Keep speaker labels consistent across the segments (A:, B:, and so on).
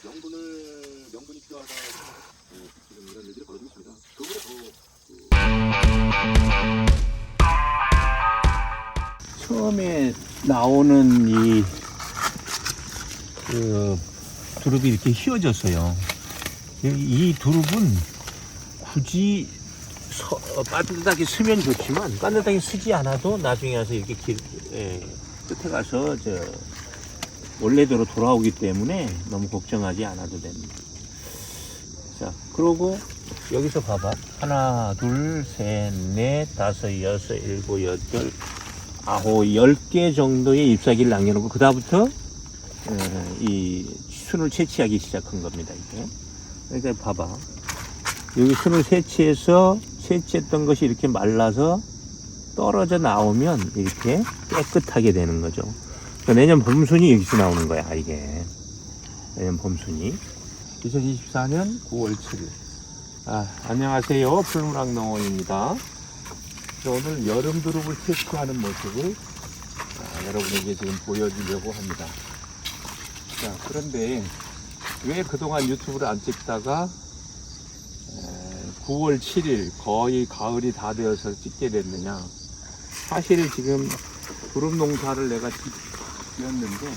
A: 명분이 필요하다. 지금 이런 일들이 벌어지고 있습니다. 그보다 더
B: 처음에 나오는 이 두릅이 이렇게 휘어졌어요. 이 두릅은 굳이 빠듯하게 쓰면 좋지만 빠듯하게 쓰지 않아도 나중에 와서 이렇게 끝에 가서 원래대로 돌아오기 때문에 너무 걱정하지 않아도 됩니다. 자, 그러고 여기서 봐봐. 하나, 둘, 셋, 넷, 다섯, 여섯, 일곱, 여덟, 아홉, 10개 정도의 잎사귀를 남겨놓고 그 다음부터 이 순을 채취하기 시작한 겁니다. 이게. 그러니까 봐봐. 여기 순을 채취했던 것이 이렇게 말라서 떨어져 나오면 이렇게 깨끗하게 되는 거죠. 그러니까 내년 봄순이 여기서 나오는 거야, 이게. 내년 봄순이. 2024년 9월 7일. 안녕하세요. 풀무락농원입니다. 오늘 여름 두릅을 테스트하는 모습을 여러분에게 지금 보여주려고 합니다. 자, 그런데 왜 그동안 유튜브를 안 찍다가 9월 7일 거의 가을이 다 되어서 찍게 됐느냐. 사실 지금 두릅 농사를 내가 지었는데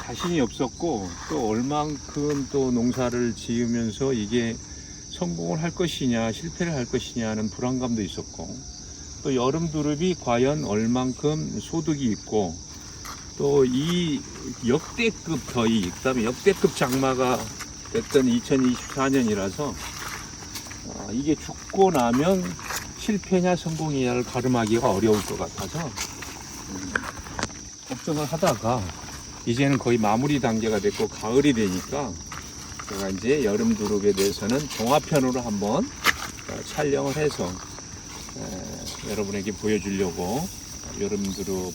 B: 자신이 없었고 또 얼만큼 또 농사를 지으면서 이게 성공을 할 것이냐 실패를 할 것이냐는 불안감도 있었고 또 여름 두릅이 과연 얼만큼 소득이 있고 또 이 역대급 더위 그다음에 역대급 장마가 됐던 2024년이라서 이게 죽고 나면 실패냐 성공이냐를 가름하기가 어려울 것 같아서 걱정을 하다가 이제는 거의 마무리 단계가 됐고 가을이 되니까 제가 이제 여름 두릅에 대해서는 종합편으로 한번 촬영을 해서 여러분에게 보여주려고 여름 두릅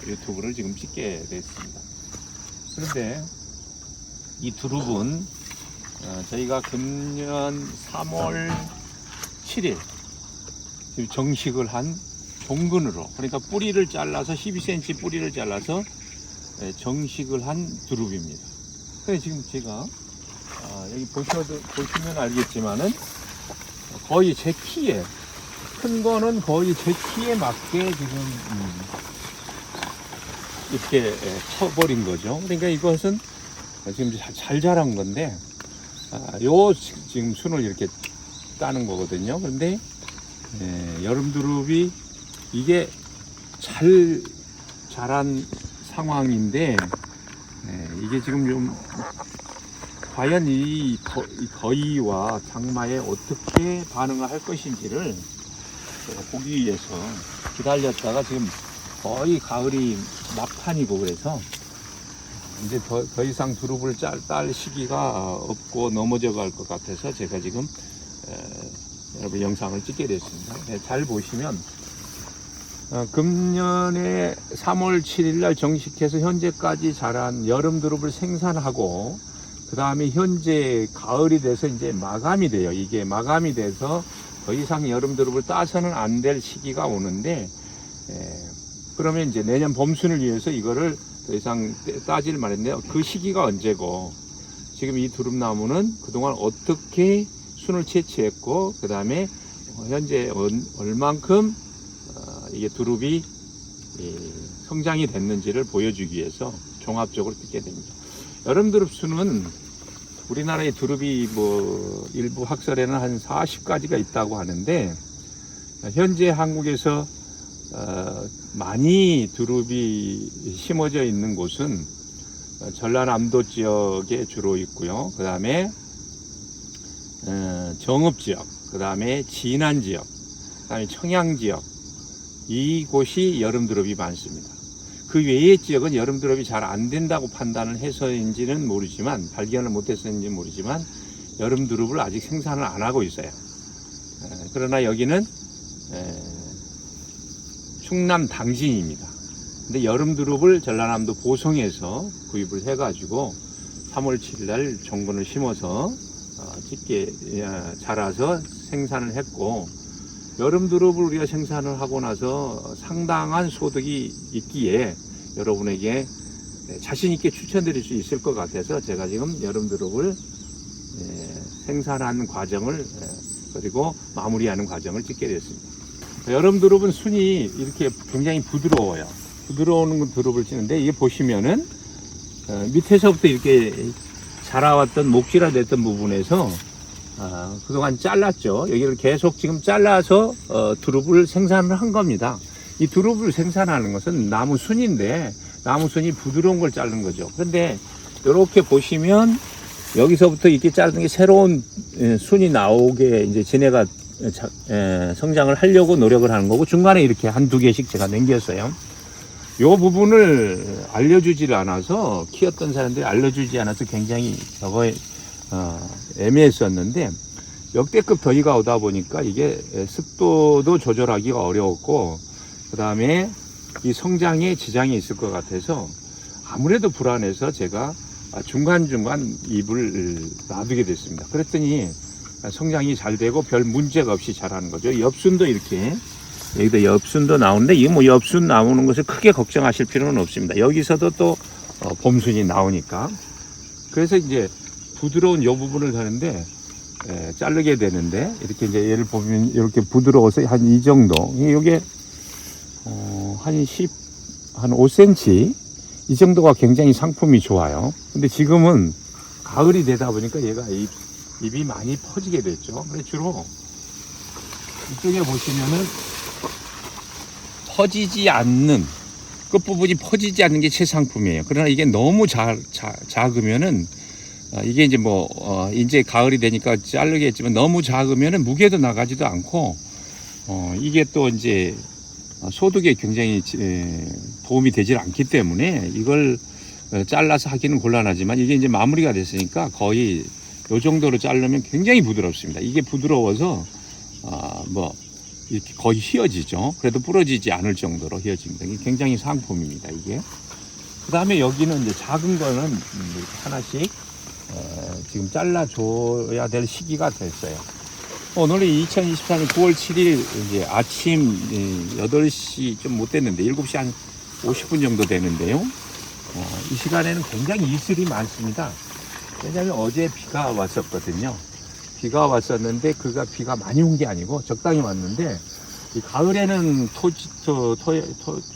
B: 유튜브를 지금 찍게 됐습니다. 그런데 이 두릅은 저희가 금년 3월 7일 지금 정식을 한 종근으로 그러니까 뿌리를 잘라서 12cm 뿌리를 잘라서 정식을 한 두릅입니다. 그래서 지금 제가 여기 보시면 알겠지만은 거의 제 키에 큰 거는 거의 제 키에 맞게 지금 이렇게 쳐버린 거죠. 그러니까 이것은 지금 잘 자란 건데 요 지금 순을 이렇게 따는 거거든요. 그런데 여름 두릅이 이게 잘 자란 상황인데 이게 지금 좀 과연 이 더위와 장마에 어떻게 반응을 할 것인지를 보기 위해서 기다렸다가 지금 거의 가을이 막판이고 그래서 이제 더 이상 두릅을 딸 시기가 없고 넘어져 갈 것 같아서 제가 지금 여러분 영상을 찍게 됐습니다. 잘 보시면 금년에 3월 7일 날 정식해서 현재까지 자란 여름 두릅을 생산하고 그 다음에 현재 가을이 돼서 이제 마감이 돼요. 이게 마감이 돼서 더 이상 여름 두릅을 따서는 안 될 시기가 오는데 그러면 이제 내년 봄순을 위해서 이거를 더 이상 따질 말인데요. 그 시기가 언제고 지금 이 두릅나무는 그동안 어떻게 순을 채취했고 그 다음에 현재 얼만큼 이게 두릅이 성장이 됐는지를 보여주기 위해서 종합적으로 찍게 됩니다. 여름 두릅 수는 우리나라의 두릅이 일부 학설에는 한 40가지가 있다고 하는데 현재 한국에서 많이 두릅이 심어져 있는 곳은 전라남도 지역에 주로 있고요. 그 다음에 정읍 지역, 그 다음에 진안 지역, 그 다음에 청양 지역 이곳이 여름 두릅이 많습니다. 그 외의 지역은 여름 두릅이 잘 안 된다고 판단을 해서인지는 모르지만 발견을 못해서인지는 모르지만 여름 두릅을 아직 생산을 안 하고 있어요. 그러나 여기는 충남 당진입니다. 근데 여름 두릅을 전라남도 보성에서 구입을 해가지고 3월 7일 날 종근을 심어서 짙게 자라서 생산을 했고 여름 두릅을 우리가 생산을 하고 나서 상당한 소득이 있기에 여러분에게 자신 있게 추천드릴 수 있을 것 같아서 제가 지금 여름 두릅을 생산하는 과정을 그리고 마무리하는 과정을 찍게 됐습니다. 여름 두릅은 순이 이렇게 굉장히 부드러워요. 부드러운 두릅을 치는데 이게 보시면은 밑에서부터 이렇게 자라왔던 목질화 됐던 부분에서 그동안 잘랐죠. 여기를 계속 지금 잘라서 두릅을 생산을 한 겁니다. 이 두릅을 생산하는 것은 나무 순인데 나무 순이 부드러운 걸 자른 거죠. 그런데 이렇게 보시면 여기서부터 이렇게 자르는 게 새로운 순이 나오게 이제 지네가 성장을 하려고 노력을 하는 거고 중간에 이렇게 한두 개씩 제가 남겼어요. 이 부분을 알려주질 않아서 키웠던 사람들이 알려주지 않아서 굉장히 저거에 애매했었는데 역대급 더위가 오다 보니까 이게 습도도 조절하기가 어려웠고 그 다음에 이 성장에 지장이 있을 것 같아서 아무래도 불안해서 제가 중간중간 잎을 놔두게 됐습니다. 그랬더니 성장이 잘 되고 별 문제가 없이 자라는 거죠. 엽순도 이렇게 여기다 엽순도 나오는데 이 뭐 엽순 나오는 것을 크게 걱정하실 필요는 없습니다. 여기서도 또 봄순이 나오니까. 그래서 이제 부드러운 이 부분을 하는데 자르게 되는데 이렇게 이제 얘를 보면 이렇게 부드러워서 한 이 정도 이게 한 5cm 이 정도가 굉장히 상품이 좋아요. 근데 지금은 가을이 되다 보니까 얘가 잎이 많이 퍼지게 됐죠. 근데 주로 이쪽에 보시면은 퍼지지 않는 끝부분이 퍼지지 않는 게 최상품이에요. 그러나 이게 너무 작으면은 이게 이제 이제 가을이 되니까 자르겠지만 너무 작으면은 무게도 나가지도 않고 이게 또 이제 소득에 굉장히 도움이 되질 않기 때문에 이걸 잘라서 하기는 곤란하지만 이게 이제 마무리가 됐으니까 거의 이 정도로 자르면 굉장히 부드럽습니다. 이게 부드러워서 이렇게 거의 휘어지죠. 그래도 부러지지 않을 정도로 휘어집니다. 이게 굉장히 상품입니다. 이게. 그 다음에 여기는 이제 작은 거는 이렇게 하나씩 지금 잘라줘야 될 시기가 됐어요. 오늘이 2024년 9월 7일 이제 아침 8시 좀 못 됐는데 7시 한 50분 정도 되는데요. 이 시간에는 굉장히 이슬이 많습니다. 왜냐하면 어제 비가 왔었거든요. 비가 왔었는데 비가 많이 온 게 아니고 적당히 왔는데 이 가을에는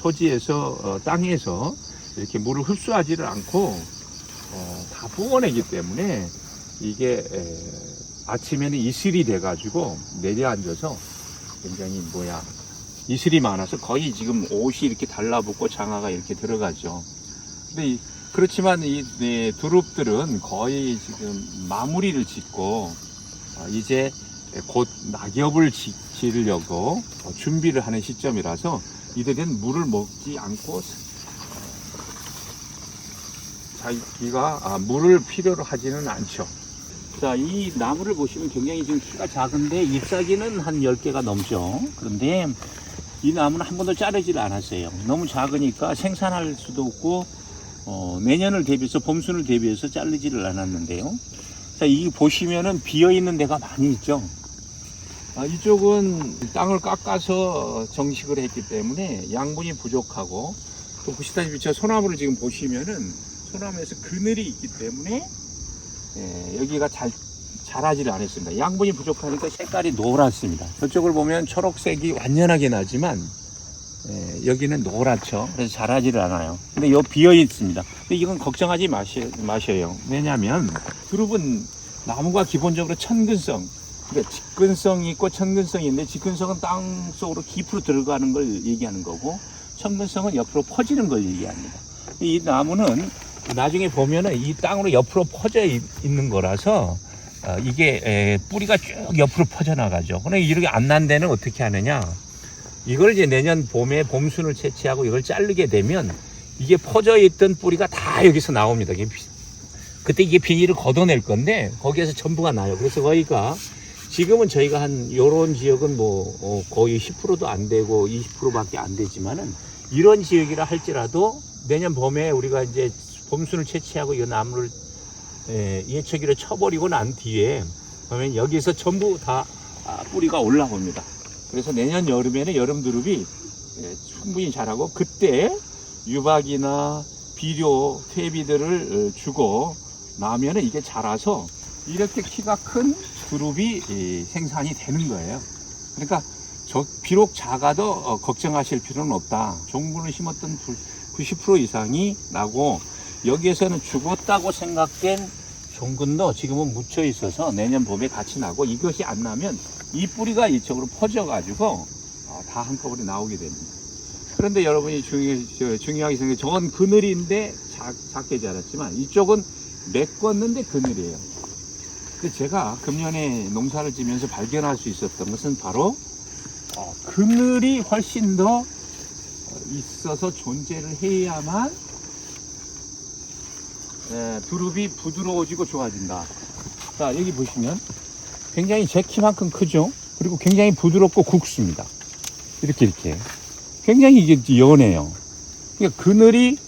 B: 토지에서 땅에서 이렇게 물을 흡수하지를 않고 다 뽑아내기 때문에 이게 아침에는 이슬이 돼가지고 내려앉아서 굉장히 이슬이 많아서 거의 지금 옷이 이렇게 달라붙고 장화가 이렇게 들어가죠. 근데 그렇지만 이 두릅들은 거의 지금 마무리를 짓고 이제 곧 낙엽을 지으려고 준비를 하는 시점이라서 이들은 물을 먹지 않고 자기가 물을 필요로 하지는 않죠. 자, 이 나무를 보시면 굉장히 지금 키가 작은데 잎사귀는 한 10개가 넘죠. 그런데 이 나무는 한 번도 자르지를 않았어요. 너무 작으니까 생산할 수도 없고 내년을 대비해서 봄순을 대비해서 자르지를 않았는데요. 자, 이 보시면은 비어 있는 데가 많이 있죠. 이쪽은 땅을 깎아서 정식을 했기 때문에 양분이 부족하고 또 보시다시피 저 소나무를 지금 보시면은 소나무에서 그늘이 있기 때문에 여기가 잘 자라지를 않았습니다. 양분이 부족하니까 색깔이 노랗습니다. 저쪽을 보면 초록색이 완연하게 나지만 여기는 노랗죠. 그래서 자라지를 않아요. 근데 여기 비어 있습니다. 근데 이건 걱정하지 마셔요. 왜냐하면 두릅은 나무가 기본적으로 천근성, 그러니까 직근성이 있고 천근성이 있는데 직근성은 땅 속으로 깊이로 들어가는 걸 얘기하는 거고 천근성은 옆으로 퍼지는 걸 얘기합니다. 이 나무는 나중에 보면은 이 땅으로 옆으로 퍼져 있는 거라서 이게 뿌리가 쭉 옆으로 퍼져나가죠. 그런데 이렇게 안 난 데는 어떻게 하느냐? 이걸 이제 내년 봄에 봄순을 채취하고 이걸 자르게 되면 이게 퍼져 있던 뿌리가 다 여기서 나옵니다. 그때 이게 비닐을 걷어낼 건데 거기에서 전부가 나요. 그래서 거기가 지금은 저희가 한 요런 지역은 거의 10%도 안 되고 20%밖에 안 되지만은 이런 지역이라 할지라도 내년 봄에 우리가 이제 봄순을 채취하고 이 나무를 예초기로 쳐버리고 난 뒤에 그러면 여기서 전부 다 뿌리가 올라옵니다. 그래서 내년 여름에는 여름 두릅이 충분히 자라고 그때 유박이나 비료, 퇴비들을 주고 나면은 이게 자라서 이렇게 키가 큰 두릅이 생산이 되는 거예요. 그러니까 비록 작아도 걱정하실 필요는 없다. 종분을 심었던 90% 이상이 나고 여기에서는 죽었다고 생각된 종근도 지금은 묻혀 있어서 내년 봄에 같이 나고 이것이 안 나면 이 뿌리가 이쪽으로 퍼져가지고 다 한꺼번에 나오게 됩니다. 그런데 여러분이 중요하게 생각해 저건 그늘인데 작게 자랐지만 이쪽은 메꿨는데 그늘이에요. 근데 제가 금년에 농사를 지면서 발견할 수 있었던 것은 바로 그늘이 훨씬 더 있어서 존재를 해야만 두릅이 부드러워지고 좋아진다. 자, 여기 보시면 굉장히 제 키만큼 크죠? 그리고 굉장히 부드럽고 굵습니다. 이렇게 굉장히 이게 연해요. 그러니까 그늘이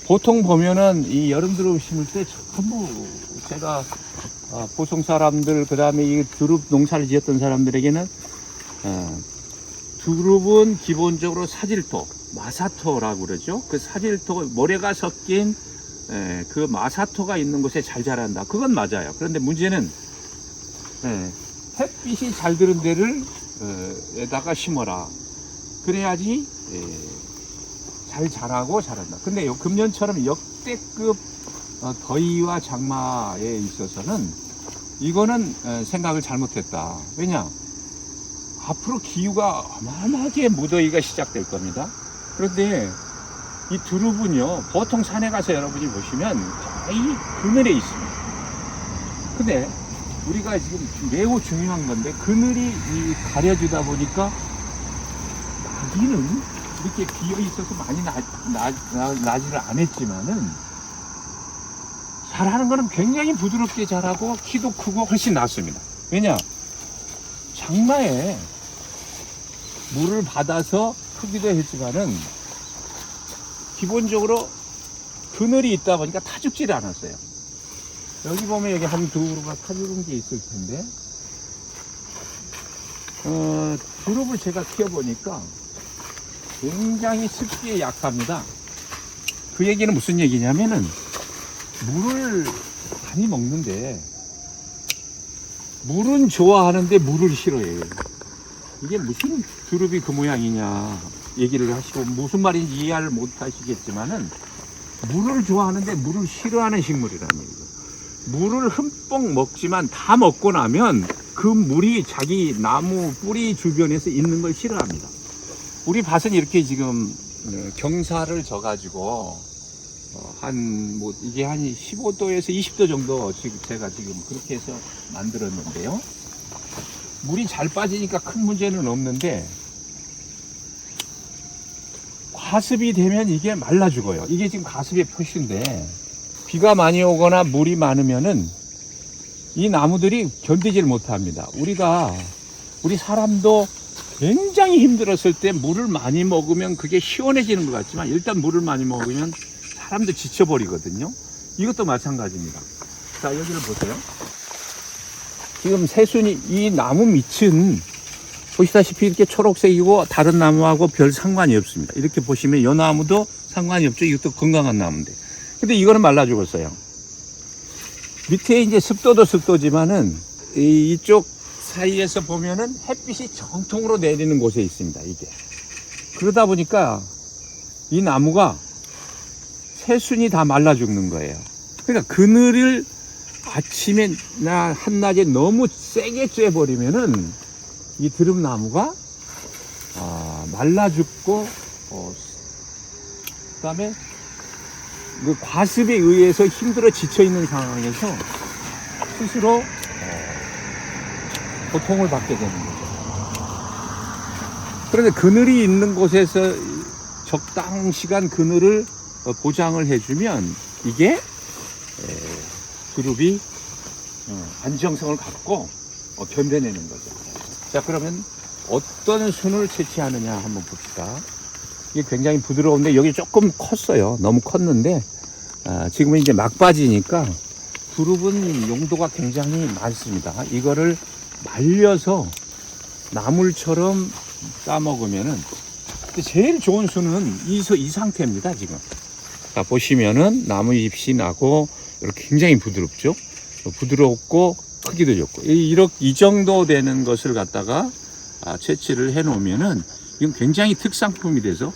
B: 보통 보면은 이 여름 두릅 심을 때 전부 제가 보성 사람들 그 다음에 이 두릅 농사를 지었던 사람들에게는 두릅은 기본적으로 사질토, 마사토라고 그러죠. 그 사질토, 모래가 섞인 그 마사토가 있는 곳에 잘 자란다. 그건 맞아요. 그런데 문제는 햇빛이 잘 드는 데를 에다가 심어라. 그래야지 잘 자라고 자란다. 근데 금년처럼 역대급 더위와 장마에 있어서는 이거는 생각을 잘못했다. 왜냐? 앞으로 기후가 어마어마하게 무더위가 시작될 겁니다. 그런데 이 두릅은요, 보통 산에 가서 여러분이 보시면 거의 그늘에 있습니다. 근데 우리가 지금 매우 중요한 건데 그늘이 가려주다 보니까 나기는 이렇게 비어 있어서 많이 나지를 않았지만은 자라는 거는 굉장히 부드럽게 자라고 키도 크고 훨씬 낫습니다. 왜냐? 장마에 물을 받아서 크기도 했지만은 기본적으로 그늘이 있다 보니까 타 죽지를 않았어요. 여기 보면 여기 한 두루가 타 죽은 게 있을 텐데 두릅을 제가 키워보니까 굉장히 습기에 약합니다. 그 얘기는 무슨 얘기냐면은 물을 많이 먹는데 물은 좋아하는데 물을 싫어해요. 이게 무슨 두릅이 그 모양이냐 얘기를 하시고 무슨 말인지 이해를 못 하시겠지만은 물을 좋아하는데 물을 싫어하는 식물이라는 얘기예요. 물을 흠뻑 먹지만 다 먹고 나면 그 물이 자기 나무 뿌리 주변에서 있는 걸 싫어합니다. 우리 밭은 이렇게 지금 경사를 져가지고 이게 한 15도에서 20도 정도 제가 지금 그렇게 해서 만들었는데요. 물이 잘 빠지니까 큰 문제는 없는데 과습이 되면 이게 말라 죽어요. 이게 지금 가습의 표시인데 비가 많이 오거나 물이 많으면은 이 나무들이 견디질 못합니다. 우리 사람도 굉장히 힘들었을 때 물을 많이 먹으면 그게 시원해지는 것 같지만 일단 물을 많이 먹으면 사람도 지쳐버리거든요. 이것도 마찬가지입니다. 자, 여기를 보세요. 지금 새순이 이 나무 밑은 보시다시피 이렇게 초록색이고 다른 나무하고 별 상관이 없습니다. 이렇게 보시면 이 나무도 상관이 없죠. 이것도 건강한 나무인데. 근데 이거는 말라 죽었어요. 밑에 이제 습도도 습도지만은 이쪽 사이에서 보면은 햇빛이 정통으로 내리는 곳에 있습니다. 이게. 그러다 보니까 이 나무가 새순이 다 말라 죽는 거예요. 그러니까 그늘을 아침에나 한낮에 너무 세게 쬐버리면은 이 드릅나무가 말라 죽고 그다음에 그 과습에 의해서 힘들어 지쳐 있는 상황에서 스스로 고통을 받게 되는 거죠. 그런데 그늘이 있는 곳에서 적당 시간 그늘을 보장을 해주면 이게 두릅이 안정성을 갖고 견뎌내는 거죠. 자, 그러면 어떤 순을 채취하느냐 한번 봅시다. 이게 굉장히 부드러운데 여기 조금 컸어요. 너무 컸는데 지금은 이제 막바지니까 두릅은 용도가 굉장히 많습니다. 이거를 말려서 나물처럼 싸 먹으면은 제일 좋은 순은 이 상태입니다. 지금 자, 보시면은 나무잎이 나고 이렇게 굉장히 부드럽죠. 부드럽고 크기도 좋고 이 정도 되는 것을 갖다가 채취를 해 놓으면은 이건 굉장히 특상품이 돼서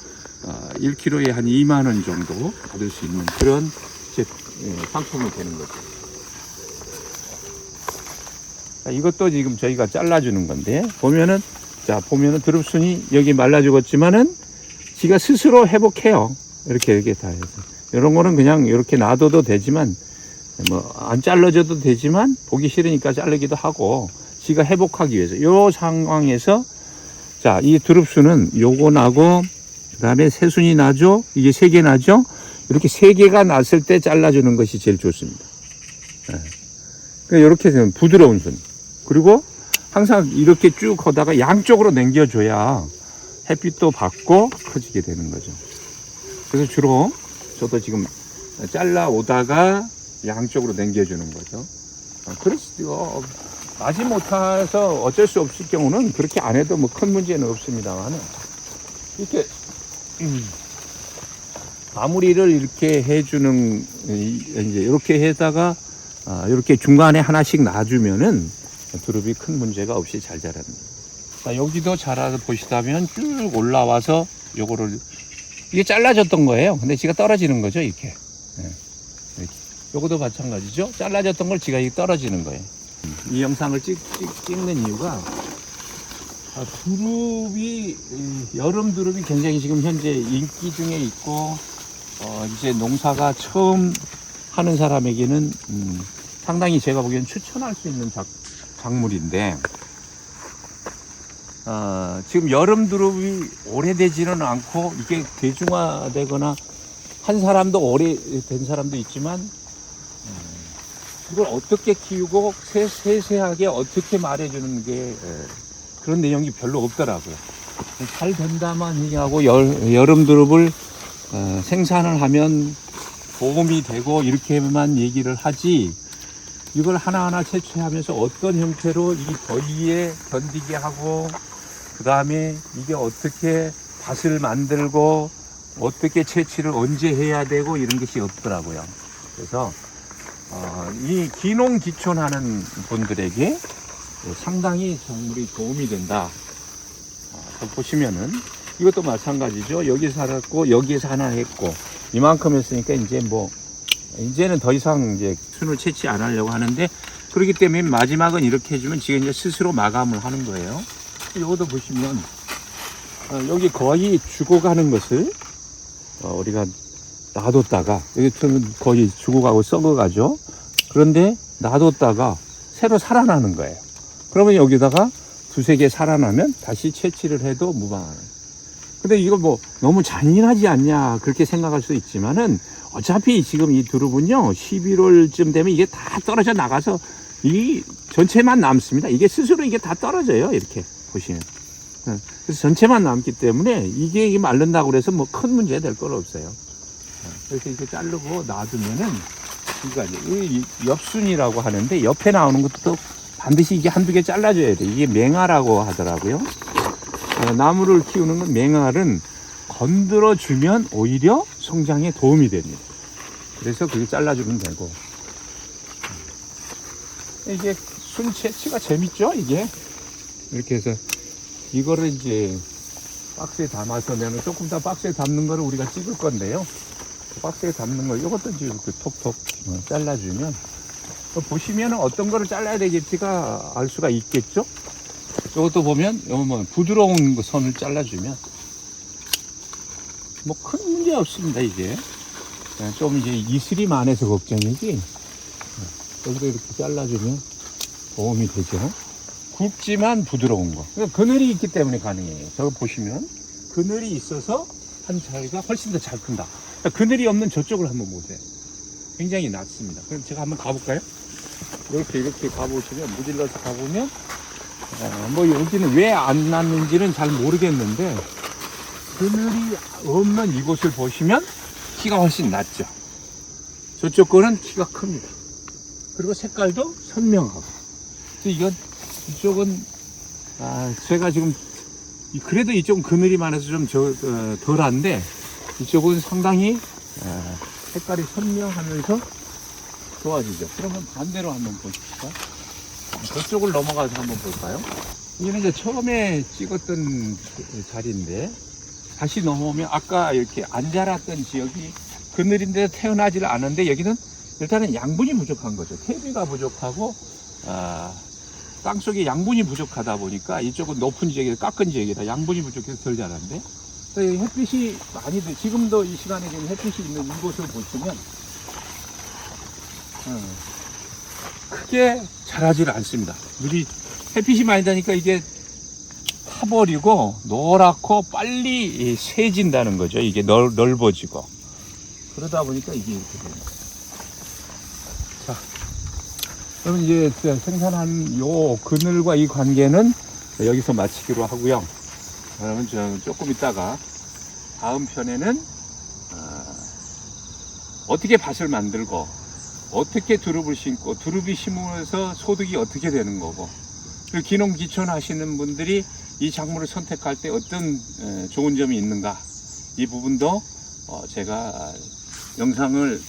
B: 1kg에 한 2만 원 정도 받을 수 있는 그런 상품이 되는 거죠. 자, 이것도 지금 저희가 잘라주는 건데 보면은 드릅순이 여기 말라 죽었지만은 지가 스스로 회복해요. 이렇게 다 해서 이런 거는 그냥 이렇게 놔둬도 되지만 뭐 안 잘라줘도 되지만 보기 싫으니까 자르기도 하고 지가 회복하기 위해서 요 상황에서 자, 이 드릅순은 요거 나고 그다음에 새순이 나죠. 이게 3개 나죠. 이렇게 3개가 났을 때 잘라주는 것이 제일 좋습니다. 그러니까 이렇게 되면 부드러운 순. 그리고 항상 이렇게 쭉 하다가 양쪽으로 당겨줘야 햇빛도 받고 커지게 되는 거죠. 그래서 주로 저도 지금 잘라 오다가 양쪽으로 당겨주는 거죠. 그래서 마지 못해서 어쩔 수 없을 경우는 그렇게 안 해도 뭐 큰 문제는 없습니다만 이렇게 마무리를 이렇게 해주는 이제 이렇게 해다가 이렇게 중간에 하나씩 놔주면은 두릅이 큰 문제가 없이 잘 자랍니다. 자, 여기도 자라서 보시다면 쭉 올라와서 요거를 이게 잘라졌던 거예요. 근데 지가 떨어지는 거죠, 이렇게. 이렇게. 요거도 마찬가지죠. 잘라졌던 걸 지가 이렇게 떨어지는 거예요. 이 영상을 찍는 이유가 두릅이 여름 두릅이 굉장히 지금 현재 인기 중에 있고 이제 농사가 처음 하는 사람에게는 상당히 제가 보기엔 추천할 수 있는 작물인데 지금 여름 두릅이 오래되지는 않고 이게 대중화되거나 한 사람도 오래된 사람도 있지만 이걸 어떻게 키우고 세세하게 어떻게 말해주는 게 그런 내용이 별로 없더라고요. 잘 된다만 얘기하고 여름 두릅을 생산을 하면 도움이 되고 이렇게만 얘기를 하지 이걸 하나하나 채취하면서 어떤 형태로 이 더위에 견디게 하고 그 다음에 이게 어떻게 밭을 만들고 어떻게 채취를 언제 해야 되고 이런 것이 없더라고요. 그래서 이 기농기촌하는 분들에게 상당히 작물이 도움이 된다. 보시면은 이것도 마찬가지죠. 여기 살았고 여기에서 하나 했고 이만큼 했으니까 이제는 더 이상 이제 순을 채취 안 하려고 하는데 그렇기 때문에 마지막은 이렇게 해주면 지금 이제 스스로 마감을 하는 거예요. 이것도 보시면 여기 거의 죽어가는 것을 우리가 놔뒀다가 여기 거의 죽어가고 썩어가죠. 그런데 놔뒀다가 새로 살아나는 거예요. 그러면 여기다가 2-3개 살아나면 다시 채취를 해도 무방하는. 근데 이거 너무 잔인하지 않냐 그렇게 생각할 수 있지만은 어차피 지금 이 두릅은요 11월쯤 되면 이게 다 떨어져 나가서 이 전체만 남습니다. 이게 스스로 이게 다 떨어져요. 이렇게 보시면. 그래서 전체만 남기 때문에 이게 마른다고 그래서 큰 문제 될 건 없어요. 그래서 이렇게 자르고 놔두면은 이 엽순이라고 하는데 옆에 나오는 것도 반드시 이게 1-2개 잘라줘야 돼요. 이게 맹알이라고 하더라고요. 나무를 키우는 건 맹알은 건드려주면 오히려 성장에 도움이 됩니다. 그래서 그게 잘라주면 되고. 이게 순 채취가 재밌죠, 이게? 이렇게 해서 이거를 이제 박스에 담아서 내는 조금 더 박스에 담는 거를 우리가 찍을 건데요. 박스에 담는 거 이것도 이제 이렇게 톡톡 잘라주면 보시면 어떤 거를 잘라야 되겠지가 알 수가 있겠죠. 이것도 보면 부드러운 선을 잘라주면 큰 문제 없습니다. 이게 좀 이제 이슬이 많아서 걱정이지. 여기도 이렇게 잘라주면 도움이 되죠. 굵지만 부드러운 거. 그러니까 그늘이 있기 때문에 가능해요. 저거 보시면 그늘이 있어서 한 자리가 훨씬 더 잘 큰다. 그늘이 없는 저쪽을 한번 보세요. 굉장히 낮습니다. 그럼 제가 한번 가볼까요? 이렇게 가보시면 무질러서 가보면 여기는 왜 안 났는지는 잘 모르겠는데 그늘이 없는 이곳을 보시면 키가 훨씬 낮죠. 저쪽 거는 키가 큽니다. 그리고 색깔도 선명하고. 이쪽은 제가 지금 그래도 이쪽은 그늘이 많아서 좀 덜한데 이쪽은 상당히 색깔이 선명하면서 좋아지죠. 그러면 반대로 한번 보십시다. 저쪽을 넘어가서 한번 볼까요? 이는 이제 처음에 찍었던 자리인데 다시 넘어오면 아까 이렇게 안 자랐던 지역이 그늘인데 태어나질 않은데 여기는 일단은 양분이 부족한 거죠. 퇴비가 부족하고 땅속에 양분이 부족하다 보니까 이쪽은 높은 지역이다, 깎은 지역이다. 양분이 부족해서 덜 자란데 햇빛이 많이 지금도 이 시간에 지금 햇빛이 있는 이곳을 보시면 크게 자라질 않습니다. 물이 햇빛이 많이 다니까 이게 타버리고 노랗고 빨리 새진다는 거죠. 이게 넓어지고 그러다 보니까 이게 이렇게 됩니다. 자, 그러면 이제 생산한 요 그늘과 이 관계는 여기서 마치기로 하고요. 그러면 조금 있다가 다음 편에는 어떻게 밭을 만들고 어떻게 두릅을 심고 두릅이 심으면서 소득이 어떻게 되는 거고 그리고 기농기촌 하시는 분들이 이 작물을 선택할 때 어떤 좋은 점이 있는가 이 부분도 제가 영상을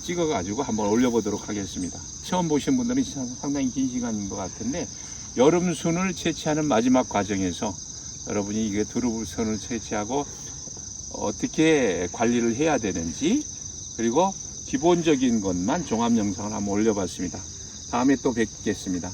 B: 찍어 가지고 한번 올려보도록 하겠습니다. 처음 보신 분들은 상당히 긴 시간인 것 같은데 여름순을 채취하는 마지막 과정에서 여러분이 이게 두릅순을 채취하고 어떻게 관리를 해야 되는지 그리고 기본적인 것만 종합 영상을 한번 올려봤습니다. 다음에 또 뵙겠습니다.